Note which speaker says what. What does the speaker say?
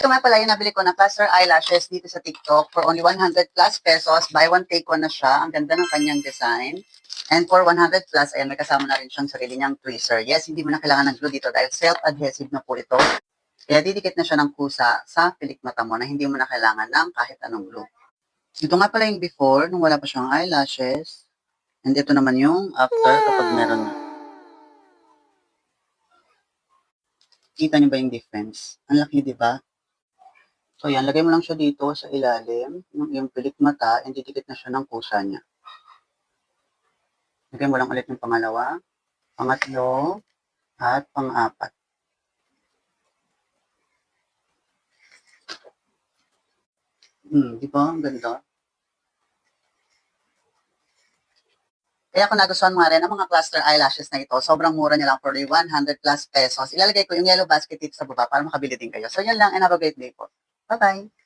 Speaker 1: Ito nga pala yung nabili ko na cluster eyelashes dito sa TikTok for only 100 plus pesos. Buy one, take one na siya. Ang ganda ng kanyang design. And for 100 plus, ayan, may kasama na rin siyang sarili niyang tweezer. Yes, hindi mo na kailangan ng glue dito dahil self-adhesive na po ito. Kaya didikit na siya ng kusa sa pilik mata mo na hindi mo na kailangan ng kahit anong glue. Ito nga pala yung before, nung wala pa siyang eyelashes. And ito naman yung after kapag meron na. Kita niyo ba yung difference? Ang laki, di ba? So yan, lagay mo lang siya dito sa ilalim ng iyong pilik mata and didikit na siya ng kusa niya. Lagay mo lang ulit yung pangalawa, pangatlo, at pang-apat. Di ba? Ang ganda. Kaya kung nagustuhan mo nga rin ang mga cluster eyelashes na ito, sobrang mura niya lang for 100 plus pesos. Ilalagay ko yung yellow basket dito sa baba para makabili din kayo. So yan lang and have a great day po. Bye-bye!